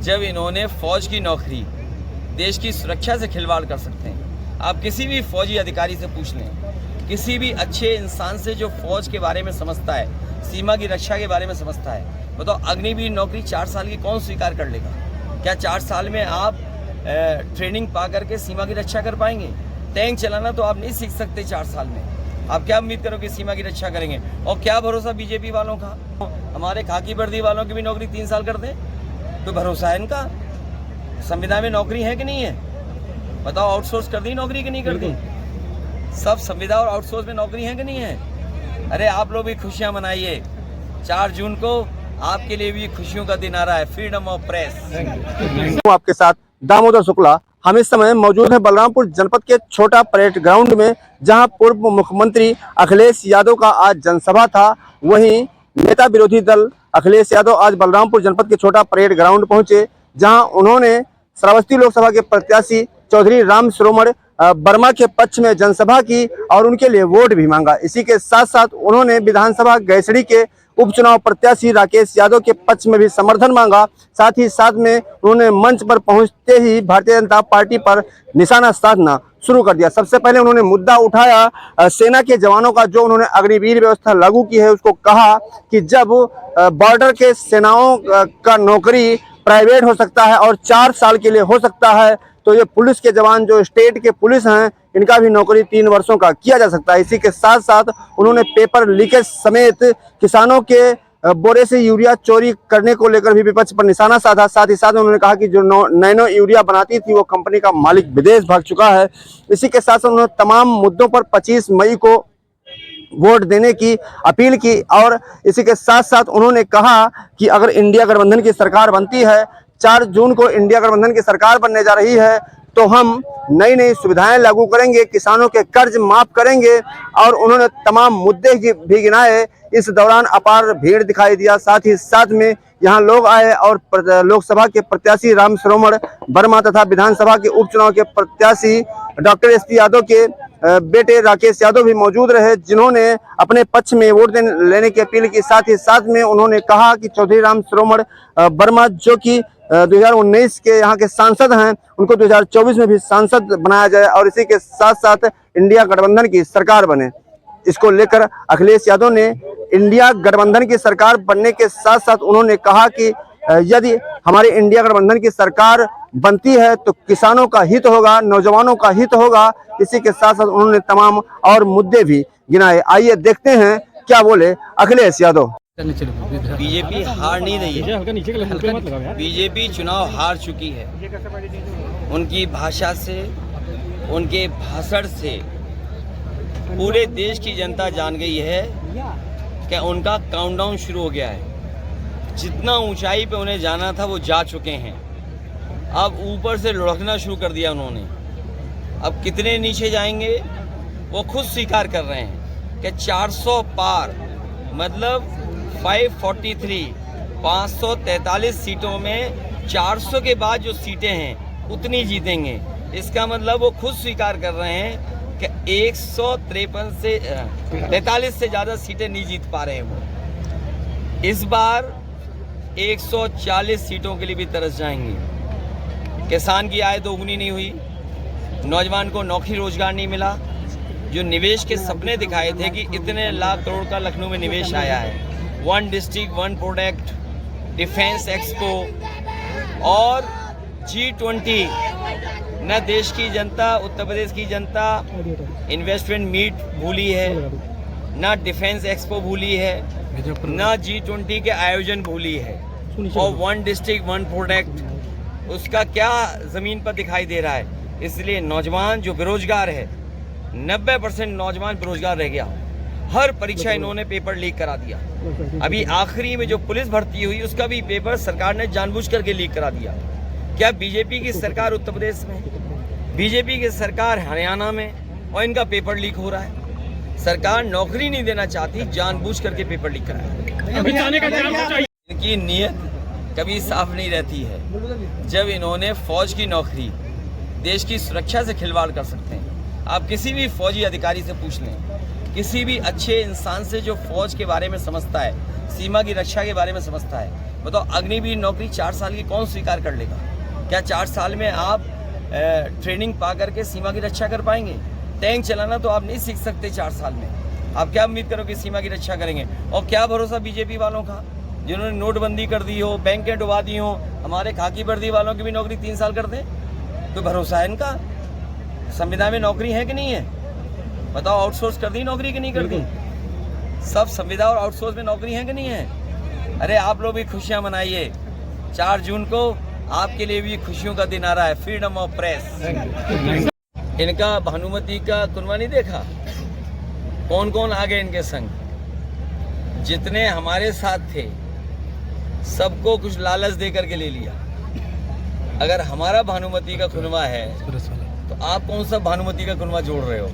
जब इन्होंने फौज की नौकरी, देश की सुरक्षा से खिलवाड़ कर सकते हैं। आप किसी भी फौजी अधिकारी से पूछ लें, किसी भी अच्छे इंसान से जो फौज के बारे में समझता है, सीमा की रक्षा के बारे में समझता है, बताओ अग्निवीर नौकरी 4 साल की कौन स्वीकार कर लेगा? क्या 4 साल में आप ट्रेनिंग पा करके सीमा की रक्षा कर पाएंगे? टैंक चलाना तो आप नहीं सीख सकते 4 साल में। आप क्या उम्मीद करो कि सीमा की रक्षा करेंगे? और क्या भरोसा बीजेपी वालों का? हमारे खाकी वर्दी वालों की भी नौकरी 3 साल कर दें, तो भरोसा है इनका? संविधान में नौकरी है कि नहीं है? बताओ, आउटसोर्स कर दी नौकरी कि नहीं कर दी? सब संविदा और आउटसोर्स में नौकरी है कि नहीं है? अरे आप लोग भी खुशियां मनाइए। 4 जून को आपके लिए भी खुशियों का दिन आ रहा है, फ्रीडम ऑफ प्रेस। आपके साथ दामोदर शुक्ला। हम इस समय मौजूद हैं बलरामपुर जनपद के छोटा परेड ग्राउंड में, जहां पूर्व मुख्यमंत्री अखिलेश यादव का आज जनसभा था। वहीं नेता विरोधी दल अखिलेश यादव आज बलरामपुर जनपद के छोटा परेड ग्राउंड पहुंचे, जहां उन्होंने श्रावस्ती लोकसभा के प्रत्याशी चौधरी राम श्रोमण वर्मा के पक्ष में जनसभा की और उनके लिए वोट भी मांगा। इसी के साथ साथ उन्होंने विधानसभा गैसड़ी के उपचुनाव प्रत्याशी राकेश यादव के पक्ष में भी समर्थन मांगा। साथ ही साथ में उन्होंने मंच पर पहुंचते ही भारतीय जनता पार्टी पर निशाना साधना शुरू कर दिया। सबसे पहले उन्होंने मुद्दा उठाया सेना के जवानों का, जो उन्होंने अग्निवीर व्यवस्था लागू की है। उसको कहा कि जब बॉर्डर के सेनाओं का नौकरी प्राइवेट हो सकता है और 4 साल के लिए हो सकता है, तो ये पुलिस के जवान जो स्टेट के पुलिस हैं, इनका भी नौकरी 3 वर्षों का किया जा सकता है। इसी के साथ साथ उन्होंने पेपर लीकेज समेत किसानों के बोरे से यूरिया चोरी करने को लेकर भी विपक्ष पर निशाना साधा। साथ ही साथ उन्होंने कहा कि जो नैनो यूरिया बनाती थी वो कंपनी का मालिक विदेश भाग चुका है। इसी के साथ साथ उन्होंने तमाम मुद्दों पर 25 मई को वोट देने की अपील की। और इसी के साथ साथ उन्होंने कहा कि अगर इंडिया गठबंधन की सरकार बनती है, 4 जून को इंडिया गठबंधन की सरकार बनने जा रही है, तो हम नई नई सुविधाएं लागू करेंगे, किसानों के कर्ज माफ करेंगे। और उन्होंने तमाम मुद्दे भी गिनाए। इस दौरान अपार भीड़ दिखाई दिया। साथ ही साथ में यहाँ लोग आए और लोकसभा के प्रत्याशी राम श्रोमण वर्मा तथा विधानसभा के उपचुनाव के प्रत्याशी डॉक्टर एसपी यादव के बेटे राकेश यादव भी मौजूद रहे, जिन्होंने अपने पक्ष में वोट लेने की अपील की। साथ ही साथ में उन्होंने कहा कि चौधरी राम श्रोमण वर्मा, जो कि 2019 के यहाँ के सांसद हैं, उनको 2024 में भी सांसद बनाया जाए और इसी के साथ साथ इंडिया गठबंधन की सरकार बने। इसको लेकर अखिलेश यादव ने इंडिया गठबंधन की सरकार बनने के साथ साथ उन्होंने कहा कि यदि हमारी इंडिया गठबंधन की सरकार बनती है तो किसानों का हित होगा, नौजवानों का हित होगा। इसी के साथ साथ उन्होंने तमाम और मुद्दे भी गिनाए। आइए देखते हैं क्या बोले अखिलेश यादव। बीजेपी हार नहीं रही है। बीजेपी चुनाव हार चुकी है। उनकी भाषा से, उनके भाषण से पूरे देश की जनता जान गई है कि उनका काउंटडाउन शुरू हो गया है। जितना ऊंचाई पे उन्हें जाना था वो जा चुके हैं। अब ऊपर से लुढ़कना शुरू कर दिया उन्होंने। अब कितने नीचे जाएंगे वो खुद स्वीकार कर रहे हैं कि 400 पार, मतलब 543 सीटों में 400 के बाद जो सीटें हैं उतनी जीतेंगे। इसका मतलब वो खुद स्वीकार कर रहे हैं कि 143 से ज़्यादा सीटें नहीं जीत पा रहे हैं वो। इस बार 140 सीटों के लिए भी तरस जाएंगे। किसान की आय दोगुनी नहीं हुई, नौजवान को नौकरी रोजगार नहीं मिला। जो निवेश के सपने दिखाए थे कि इतने लाख करोड़ का लखनऊ में निवेश आया है, 1 डिस्ट्रिक्ट 1 प्रोडक्ट, डिफेंस एक्सपो और G20, न देश की जनता, उत्तर प्रदेश की जनता इन्वेस्टमेंट मीट भूली है, न डिफेंस एक्सपो भूली है, न G20 के आयोजन भूली है। और 1 डिस्ट्रिक्ट 1 प्रोडक्ट, उसका क्या ज़मीन पर दिखाई दे रहा है। इसलिए नौजवान जो बेरोजगार है, 90% नौजवान बेरोजगार रह गया। हर परीक्षा इन्होंने पेपर लीक करा दिया। अभी आखिरी में जो पुलिस भर्ती हुई उसका भी पेपर सरकार ने जानबूझ करके लीक करा दिया। क्या बीजेपी की सरकार उत्तर प्रदेश में, बीजेपी की सरकार हरियाणा में, और इनका पेपर लीक हो रहा है। सरकार नौकरी नहीं देना चाहती, जानबूझ करके पेपर लीक करा है। इनकी नीयत कभी साफ नहीं रहती है। जब इन्होंने फौज की नौकरी, देश की सुरक्षा से खिलवाड़ कर सकते हैं। आप किसी भी फौजी अधिकारी से पूछ लें, किसी भी अच्छे इंसान से जो फौज के बारे में समझता है, सीमा की रक्षा के बारे में समझता है, बताओ, अग्निवीर नौकरी 4 साल की कौन स्वीकार कर लेगा? क्या 4 साल में आप ट्रेनिंग पा करके सीमा की रक्षा कर पाएंगे? टैंक चलाना तो आप नहीं सीख सकते 4 साल में। आप क्या उम्मीद करो कि सीमा की रक्षा करेंगे? और क्या भरोसा बीजेपी वालों का, जिन्होंने नोटबंदी कर दी हो, बैंकें डुबा दी हो, हमारे खाकी वर्दी वालों की भी नौकरी 3 साल कर दें? कोई भरोसा है इनका? संविधान में नौकरी है कि नहीं है? बताओ, आउटसोर्स कर दी नौकरी कि नहीं कर दी? सब संविदा और आउटसोर्स में नौकरी है कि नहीं है? अरे आप लोग भी खुशियां मनाइए। 4 जून को आपके लिए भी खुशियों का दिन आ रहा है, फ्रीडम ऑफ प्रेस। इनका भानुमति का कुनवा नहीं देखा? कौन कौन आ गए इनके संग? जितने हमारे साथ थे सबको कुछ लालच दे करके ले लिया। अगर हमारा भानुमति का कुनवा है तो आप कौन सा भानुमति का कुनवा जोड़ रहे हो?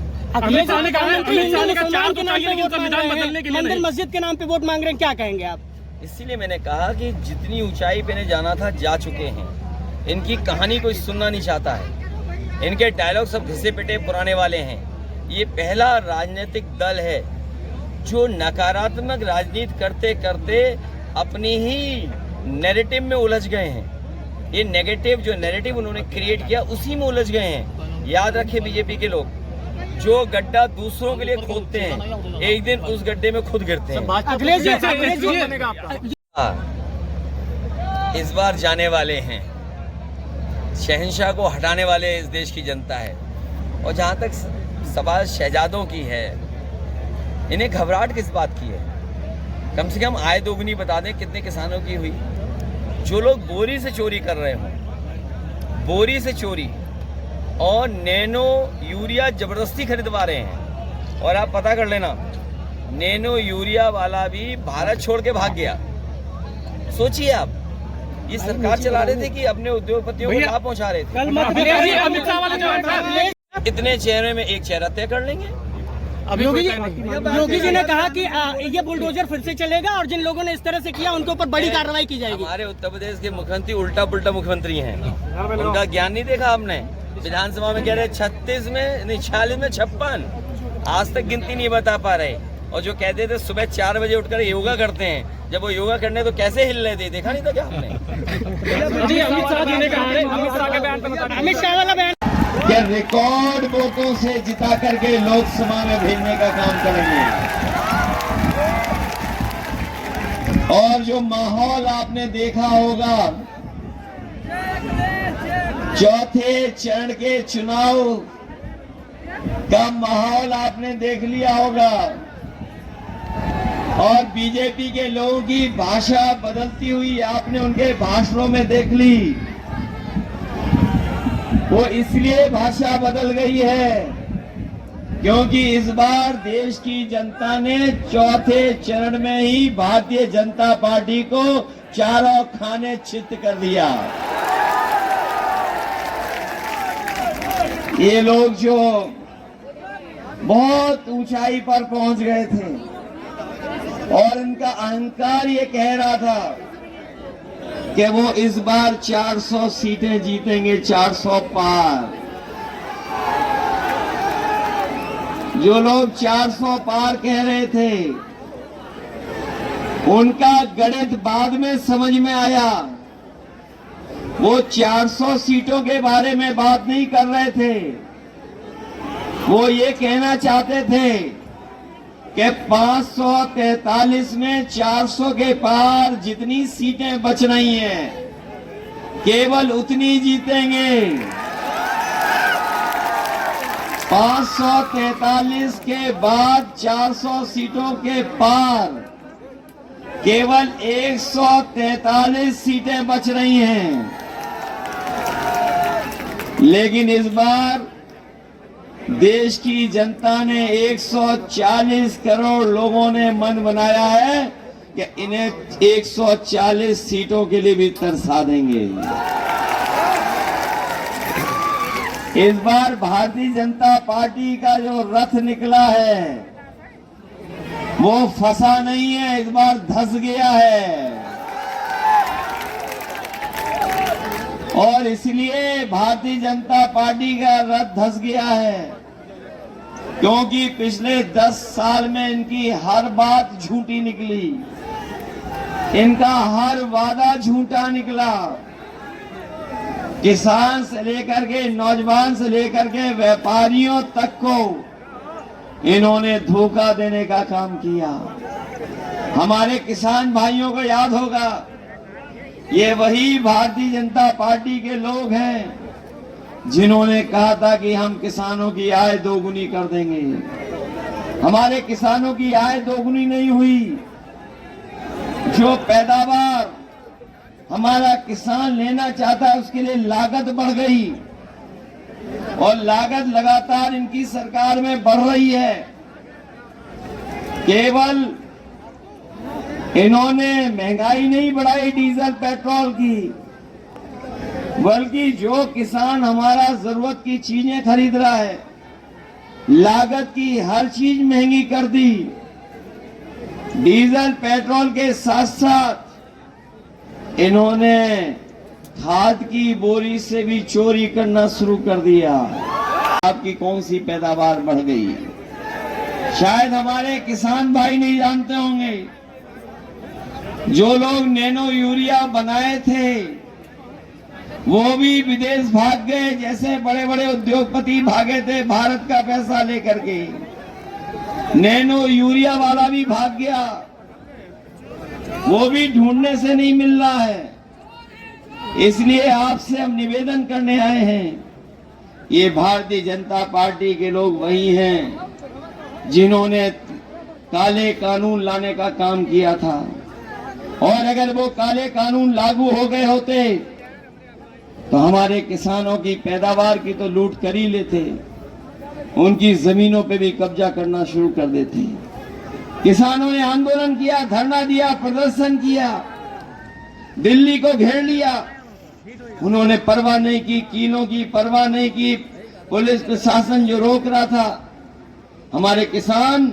मंदिर मस्जिद के नाम पे वोट मांग रहे हैं, क्या कहेंगे आप? इसीलिए मैंने कहा कि जितनी ऊंचाई पे जाना था जा चुके हैं। इनकी कहानी कोई सुनना नहीं चाहता है। इनके डायलॉग सब घिसे पिटे पुराने वाले हैं। ये पहला राजनीतिक दल है जो नकारात्मक राजनीति करते करते अपनी ही नैरेटिव में उलझ गए हैं। ये नेगेटिव जो नैरेटिव उन्होंने क्रिएट किया उसी में उलझ गए हैं। याद रखें बीजेपी के लोग, जो गड्ढा दूसरों के लिए खोदते हैं एक दिन उस गड्ढे में खुद गिरते हैं। इस बार जाने वाले हैं, शहंशाह को हटाने वाले इस देश की जनता है। और जहाँ तक सवाल शहजादों की है, इन्हें घबराहट किस बात की है? कम से कम आय दोगुनी बता दें कितने किसानों की हुई। जो लोग बोरी से चोरी कर रहे हो, बोरी से चोरी और नैनो यूरिया जबरदस्ती खरीदवा रहे हैं। और आप पता कर लेना, नैनो यूरिया वाला भी भारत छोड़ के भाग गया। सोचिए आप, ये सरकार चला रहे थे कि अपने उद्योगपतियों को लाभ पहुंचा रहे थे। इतने चेहरे में एक चेहरा तय कर लेंगे। योगी जी ने कहा कि ये बुलडोजर फिर से चलेगा और जिन लोगों ने इस तरह से किया उनके ऊपर बड़ी कार्रवाई की जाएगी। हमारे उत्तर प्रदेश के मुख्यमंत्री उल्टा पुल्टा मुख्यमंत्री हैं। उनका ज्ञान नहीं देखा आपने? विधानसभा में कह रहे 36 में नहीं 46 में 56, आज तक गिनती नहीं बता पा रहे। और जो कहते थे सुबह 4 बजे उठकर योगा करते हैं, जब वो योगा करने तो कैसे हिल रहे थे, देखा नहीं था क्या आपने? अमित शाह वाला बयान क्या रिकॉर्ड वोटों से जिता करके लोकसभा में भेजने का काम करेंगे। और जो माहौल आपने देखा होगा, चौथे चरण के चुनाव का माहौल आपने देख लिया होगा। और बीजेपी के लोगों की भाषा बदलती हुई आपने उनके भाषणों में देख ली। वो इसलिए भाषा बदल गई है क्योंकि इस बार देश की जनता ने चौथे चरण में ही भारतीय जनता पार्टी को चारों खाने चित्त कर दिया। ये लोग जो बहुत ऊंचाई पर पहुंच गए थे और इनका अहंकार ये कह रहा था कि वो इस बार 400 सीटें जीतेंगे, 400 पार। जो लोग 400 पार कह रहे थे उनका गणित बाद में समझ में आया। वो 400 सीटों के बारे में बात नहीं कर रहे थे, वो ये कहना चाहते थे कि 543 में 400 के पार जितनी सीटें बच रही हैं केवल उतनी जीतेंगे। 543 के बाद 400 सीटों के पार केवल 143 सीटें बच रही हैं। लेकिन इस बार देश की जनता ने 140 करोड़ लोगों ने मन बनाया है कि इन्हें 140 सीटों के लिए भी तरसा देंगे। इस बार भारतीय जनता पार्टी का जो रथ निकला है वो फंसा नहीं है, इस बार धंस गया है। और इसलिए भारतीय जनता पार्टी का रथ धंस गया है क्योंकि पिछले 10 साल में इनकी हर बात झूठी निकली। इनका हर वादा झूठा निकला। किसान से लेकर के नौजवान से लेकर के व्यापारियों तक को इन्होंने धोखा देने का काम किया। हमारे किसान भाइयों को याद होगा, ये वही भारतीय जनता पार्टी के लोग हैं जिन्होंने कहा था कि हम किसानों की आय दोगुनी कर देंगे। हमारे किसानों की आय दोगुनी नहीं हुई। जो पैदावार हमारा किसान लेना चाहता है उसके लिए लागत बढ़ गई और लागत लगातार इनकी सरकार में बढ़ रही है। केवल इन्होंने महंगाई नहीं बढ़ाई डीजल पेट्रोल की, बल्कि जो किसान हमारा जरूरत की चीजें खरीद रहा है, लागत की हर चीज महंगी कर दी। डीजल पेट्रोल के साथ साथ इन्होंने खाद की बोरी से भी चोरी करना शुरू कर दिया। आपकी कौन सी पैदावार बढ़ गई है शायद हमारे किसान भाई नहीं जानते होंगे। जो लोग नैनो यूरिया बनाए थे वो भी विदेश भाग गए, जैसे बड़े बड़े उद्योगपति भागे थे भारत का पैसा लेकर के। नैनो यूरिया वाला भी भाग गया, वो भी ढूंढने से नहीं मिल रहा है। इसलिए आपसे हम निवेदन करने आए हैं, ये भारतीय जनता पार्टी के लोग वही हैं जिन्होंने काले कानून लाने का काम किया था, और अगर वो काले कानून लागू हो गए होते तो हमारे किसानों की पैदावार की तो लूट कर ही लेते, उनकी जमीनों पे भी कब्जा करना शुरू कर देते। किसानों ने आंदोलन किया, धरना दिया, प्रदर्शन किया, दिल्ली को घेर लिया। उन्होंने परवाह नहीं की, कीलों की परवाह नहीं की। पुलिस प्रशासन जो रोक रहा था, हमारे किसान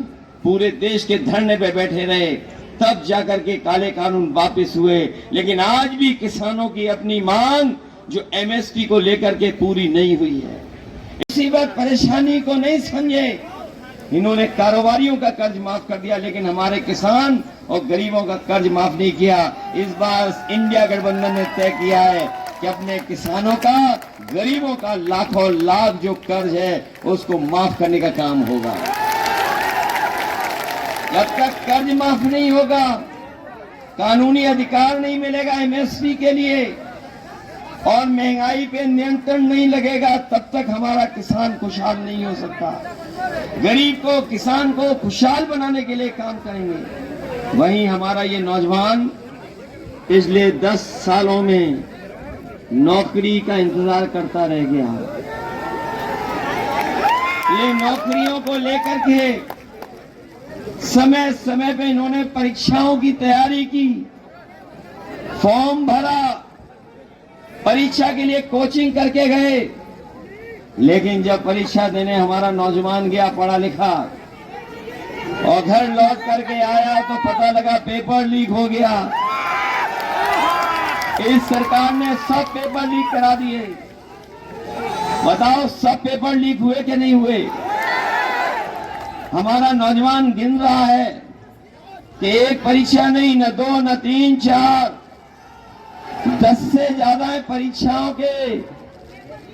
पूरे देश के धरने पे बैठे रहे, तब जाकर के काले कानून वापस हुए। लेकिन आज भी किसानों की अपनी मांग जो एमएसपी को लेकर के पूरी नहीं हुई है। इसी वक्त परेशानी को नहीं समझे, इन्होंने कारोबारियों का कर्ज माफ कर दिया, लेकिन हमारे किसान और गरीबों का कर्ज माफ नहीं किया। इस बार इंडिया गठबंधन ने तय किया है कि अपने किसानों का, गरीबों का लाखों लाख जो कर्ज है उसको माफ करने का काम होगा। जब तक कर्ज माफ नहीं होगा, कानूनी अधिकार नहीं मिलेगा एमएसपी के लिए और महंगाई पे नियंत्रण नहीं लगेगा, तब तक हमारा किसान खुशहाल नहीं हो सकता। गरीब को, किसान को खुशहाल बनाने के लिए काम करेंगे। वहीं हमारा ये नौजवान पिछले 10 सालों में नौकरी का इंतजार करता रह गया। ये नौकरियों को लेकर के समय समय पे इन्होंने परीक्षाओं की तैयारी की, फॉर्म भरा, परीक्षा के लिए कोचिंग करके गए, लेकिन जब परीक्षा देने हमारा नौजवान गया पढ़ा लिखा और घर लौट करके आया तो पता लगा पेपर लीक हो गया। इस सरकार ने सब पेपर लीक करा दिए। बताओ सब पेपर लीक हुए कि नहीं हुए? हमारा नौजवान गिन रहा है कि एक परीक्षा नहीं, न 2, न 3, 4, 10 से ज्यादा परीक्षाओं के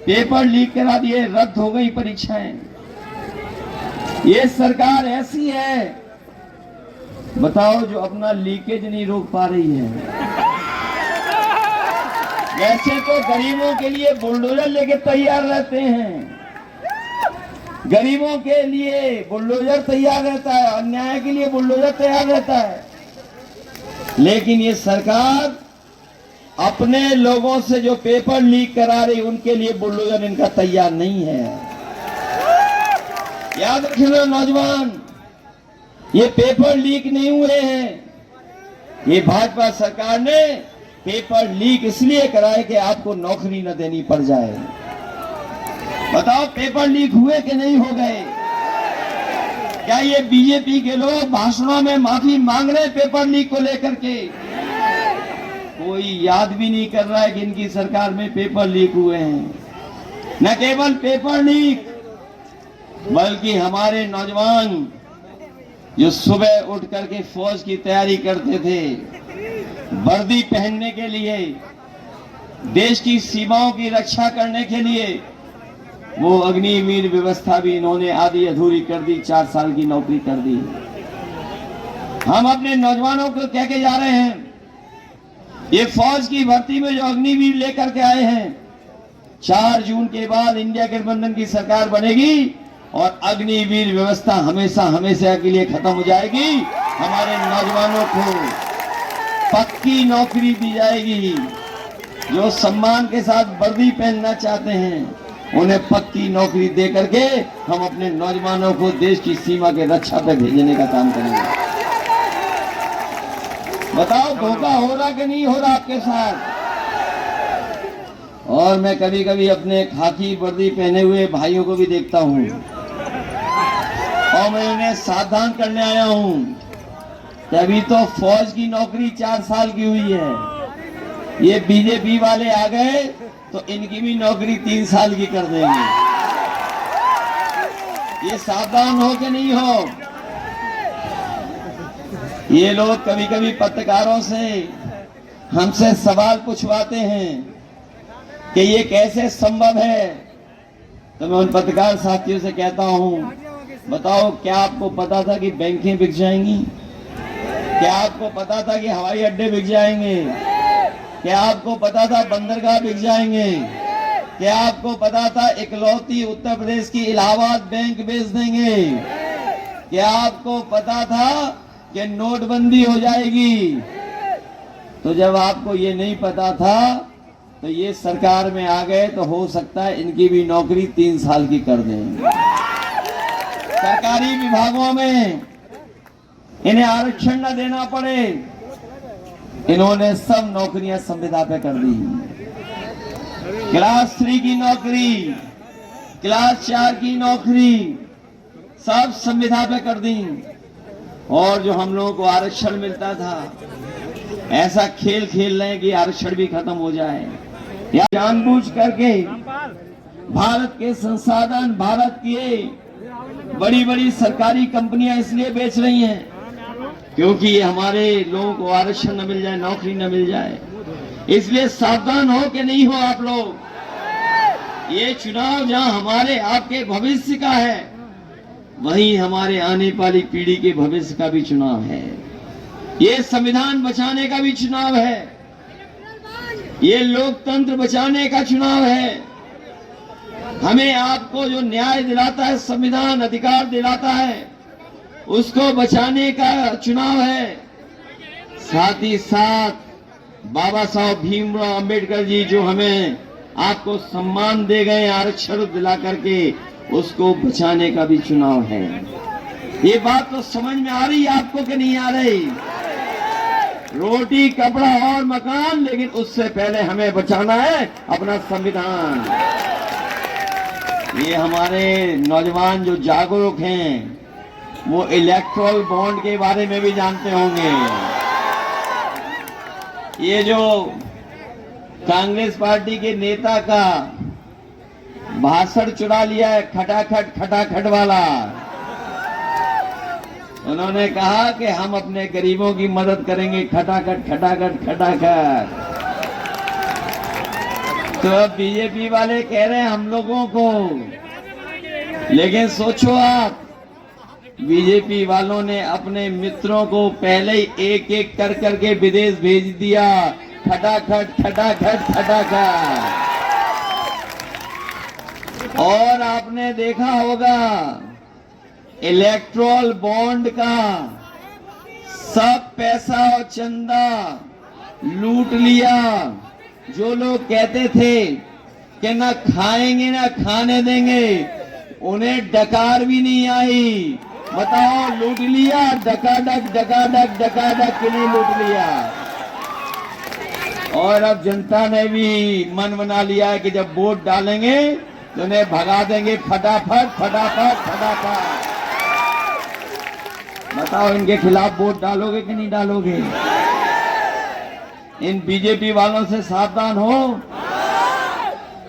पेपर लीक करा दिए, रद्द हो गई परीक्षाएं। ये सरकार ऐसी है, बताओ, जो अपना लीकेज नहीं रोक पा रही है। वैसे तो गरीबों के लिए बुलडोजर लेके तैयार रहते हैं, गरीबों के लिए बुलडोजर तैयार रहता है, अन्याय के लिए बुलडोजर तैयार रहता है, लेकिन ये सरकार अपने लोगों से जो पेपर लीक करा रही उनके लिए बुलडोजर इनका तैयार नहीं है। याद रखना नौजवान, ये पेपर लीक नहीं हुए हैं, ये भाजपा सरकार ने पेपर लीक इसलिए कराए कि आपको नौकरी न देनी पड़ जाए। बताओ पेपर लीक हुए कि नहीं हो गए? क्या ये बीजेपी के लोग भाषणों में माफी मांग रहे पेपर लीक को लेकर के? कोई याद भी नहीं कर रहा है कि इनकी सरकार में पेपर लीक हुए हैं। न केवल पेपर लीक, बल्कि हमारे नौजवान जो सुबह उठ करके फौज की तैयारी करते थे, वर्दी पहनने के लिए, देश की सीमाओं की रक्षा करने के लिए वो अग्निवीर व्यवस्था भी इन्होंने आधी अधूरी कर दी, 4 साल की नौकरी कर दी। हम अपने नौजवानों को कह के जा रहे हैं, ये फौज की भर्ती में जो अग्निवीर लेकर के आए हैं, 4 जून के बाद इंडिया गठबंधन की सरकार बनेगी और अग्निवीर व्यवस्था हमेशा हमेशा के लिए खत्म हो जाएगी। हमारे नौजवानों को पक्की नौकरी दी जाएगी। जो सम्मान के साथ वर्दी पहनना चाहते हैं उन्हें पक्की नौकरी दे करके हम अपने नौजवानों को देश की सीमा के रक्षा पे भेजने का काम करेंगे। बताओ धोखा हो रहा कि नहीं हो रहा आपके साथ? और मैं कभी कभी अपने खाकी वर्दी पहने हुए भाइयों को भी देखता हूं और मैं उन्हें सावधान करने आया हूं कि अभी तो फौज की नौकरी 4 साल की हुई है, ये बीजेपी वाले आ गए तो इनकी भी नौकरी 3 साल की कर देंगे। ये सावधान हो कि नहीं हो? ये लोग कभी कभी पत्रकारों से हमसे सवाल पूछवाते हैं कि ये कैसे संभव है, तो मैं उन पत्रकार साथियों से कहता हूं, बताओ क्या आपको पता था कि बैंकें बिक जाएंगी? क्या आपको पता था कि हवाई अड्डे बिक जाएंगे? क्या आपको पता था बंदरगाह बिक जाएंगे? क्या आपको पता था इकलौती उत्तर प्रदेश की इलाहाबाद बैंक बेच देंगे? क्या आपको पता था कि नोटबंदी हो जाएगी? तो जब आपको ये नहीं पता था तो ये सरकार में आ गए तो हो सकता है इनकी भी नौकरी 3 साल की कर देंगे। सरकारी विभागों में इन्हें आरक्षण न देना पड़े, इन्होंने सब नौकरियां संविदा पे कर दी। क्लास 3 की नौकरी, क्लास 4 की नौकरी सब संविदा पे कर दी। और जो हम लोगों को आरक्षण मिलता था, ऐसा खेल खेल रहे हैं कि आरक्षण भी खत्म हो जाए। या जानबूझ करके भारत के संसाधन, भारत की बड़ी बड़ी सरकारी कंपनियां इसलिए बेच रही हैं क्योंकि ये हमारे लोगों को आरक्षण न मिल जाए, नौकरी न मिल जाए। इसलिए सावधान हो कि नहीं हो आप लोग? ये चुनाव जहां हमारे आपके भविष्य का है, वहीं हमारे आने वाली पीढ़ी के भविष्य का भी चुनाव है। ये संविधान बचाने का भी चुनाव है, ये लोकतंत्र बचाने का चुनाव है। हमें आपको जो न्याय दिलाता है, संविधान अधिकार दिलाता है, उसको बचाने का चुनाव है। साथ ही साथ बाबा साहब भीमराव अंबेडकर जी जो हमें आपको सम्मान दे गए आरक्षण दिला करके, उसको बचाने का भी चुनाव है। ये बात तो समझ में आ रही है आपको कि नहीं आ रही? रोटी कपड़ा और मकान, लेकिन उससे पहले हमें बचाना है अपना संविधान। ये हमारे नौजवान जो जागरूक हैं वो इलेक्टोरल बॉन्ड के बारे में भी जानते होंगे। ये जो कांग्रेस पार्टी के नेता का भाषण चुरा लिया है, खटाखट वाला, उन्होंने कहा कि हम अपने गरीबों की मदद करेंगे, खटाखट। तो अब बीजेपी वाले कह रहे हैं हम लोगों को, लेकिन सोचो आप, बीजेपी वालों ने अपने मित्रों को पहले ही एक एक कर करके विदेश भेज दिया। खटाखट। और आपने देखा होगा इलेक्ट्रोल बॉन्ड का सब पैसा और चंदा लूट लिया। जो लोग कहते थे कि ना खाएंगे ना खाने देंगे, उन्हें डकार भी नहीं आई। बताओ, लूट लिया, डकाडक के लिए लूट लिया। और अब जनता ने भी मन बना लिया है कि जब वोट डालेंगे तो उन्हें भगा देंगे फटाफट। बताओ, इनके खिलाफ वोट डालोगे कि नहीं डालोगे? इन बीजेपी वालों से सावधान हो।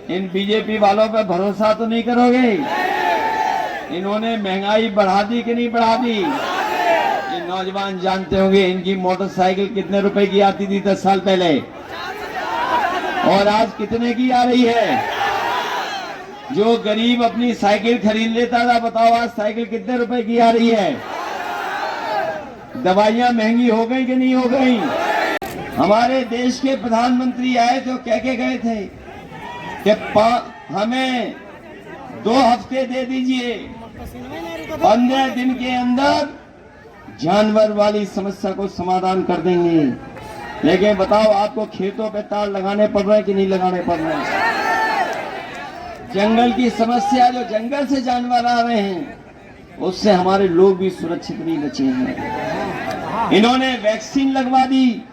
इन बीजेपी वालों पर भरोसा तो नहीं करोगे? इन्होंने महंगाई बढ़ा दी कि नहीं बढ़ा दी? नौजवान जानते होंगे इनकी मोटरसाइकिल कितने रुपए की आती थी 10 साल पहले, और आज कितने की आ रही है। जो गरीब अपनी साइकिल खरीद लेता था, बताओ आज साइकिल कितने रुपए की आ रही है। दवाइयां महंगी हो गई कि नहीं हो गई। हमारे देश के प्रधानमंत्री आए तो कह के गए थे कि हमें 2 हफ्ते दे दीजिए, 15 दिन के अंदर जानवर वाली समस्या को समाधान कर देंगे। लेकिन बताओ आपको खेतों पे तार लगाने पड़ रहे हैं कि नहीं लगाने पड़ रहे हैं। जंगल की समस्या, जो जंगल से जानवर आ रहे हैं, उससे हमारे लोग भी सुरक्षित नहीं बचे हैं। इन्होंने वैक्सीन लगवा दी,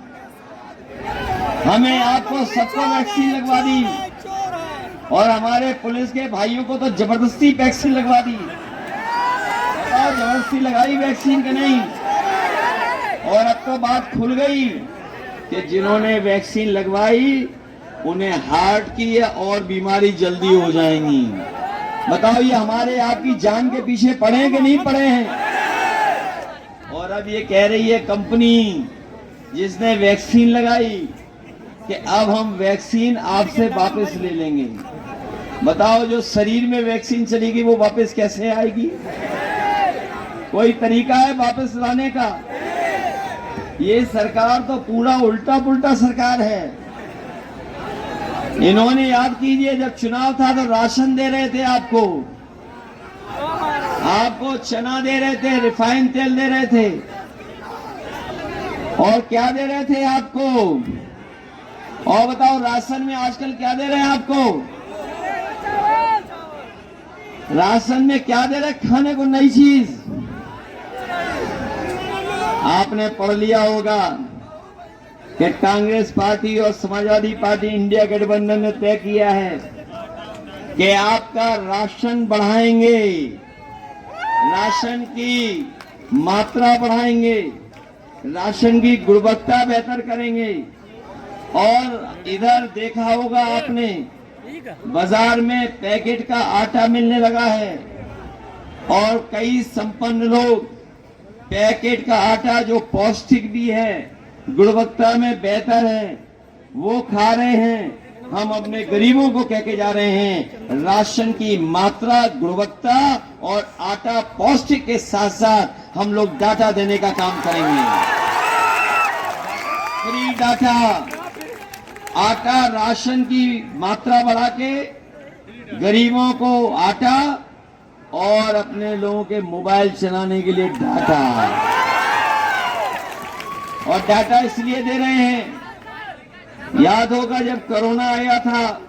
हमें आपको सबको वैक्सीन लगवा दी, और हमारे पुलिस के भाइयों को तो जबरदस्ती वैक्सीन लगवा दी। और जबरदस्ती लगाई वैक्सीन के नहीं। और अब तो बात खुल गई कि जिन्होंने वैक्सीन लगवाई उन्हें हार्ट की या और बीमारी जल्दी हो जाएंगी। बताओ ये हमारे आपकी जान के पीछे पड़े हैं कि नहीं पड़े हैं। और अब ये कह रही है कंपनी जिसने वैक्सीन लगाई कि अब हम वैक्सीन आपसे वापस ले लेंगे। बताओ जो शरीर में वैक्सीन चलेगी वो वापस कैसे आएगी। कोई तरीका है वापस लाने का। ये सरकार तो पूरा उल्टा पुल्टा सरकार है। इन्होंने, याद कीजिए, जब चुनाव था तो राशन दे रहे थे आपको चना दे रहे थे, रिफाइंड तेल दे रहे थे, और क्या दे रहे थे आपको। और बताओ राशन में आजकल क्या दे रहे हैं आपको। राशन में क्या दे रहे, खाने को नई चीज। आपने पढ़ लिया होगा कि कांग्रेस पार्टी और समाजवादी पार्टी इंडिया गठबंधन ने तय किया है कि आपका राशन बढ़ाएंगे, राशन की मात्रा बढ़ाएंगे, राशन की गुणवत्ता बेहतर करेंगे। और इधर देखा होगा आपने, बाजार में पैकेट का आटा मिलने लगा है, और कई संपन्न लोग पैकेट का आटा जो पौष्टिक भी है, गुणवत्ता में बेहतर है, वो खा रहे हैं। हम अपने गरीबों को कह के जा रहे हैं राशन की मात्रा, गुणवत्ता और आटा पौष्टिक के साथ साथ हम लोग डाटा देने का काम करेंगे। फ्री डाटा, आटा राशन की मात्रा बढ़ा के गरीबों को आटा और अपने लोगों के मोबाइल चलाने के लिए डाटा। और डाटा इसलिए दे रहे हैं, याद होगा जब कोरोना आया था,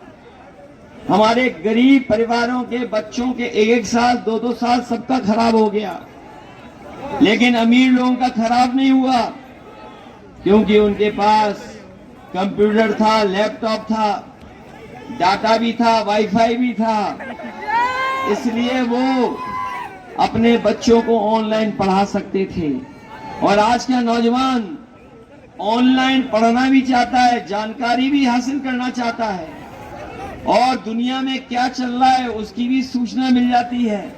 हमारे गरीब परिवारों के बच्चों के 1 साल 2-2 साल सबका खराब हो गया, लेकिन अमीर लोगों का खराब नहीं हुआ, क्योंकि उनके पास कंप्यूटर था, लैपटॉप था, डाटा भी था, वाईफाई भी था, इसलिए वो अपने बच्चों को ऑनलाइन पढ़ा सकते थे। और आज का नौजवान ऑनलाइन पढ़ना भी चाहता है, जानकारी भी हासिल करना चाहता है, और दुनिया में क्या चल रहा है उसकी भी सूचना मिल जाती है।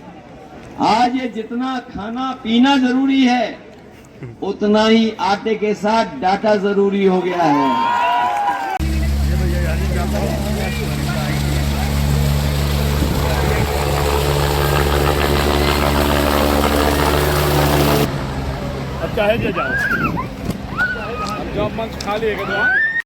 आज ये जितना खाना पीना जरूरी है, उतना ही आटे के साथ डाटा जरूरी हो गया है। अब चाहे जाओ, जब मंच खाली है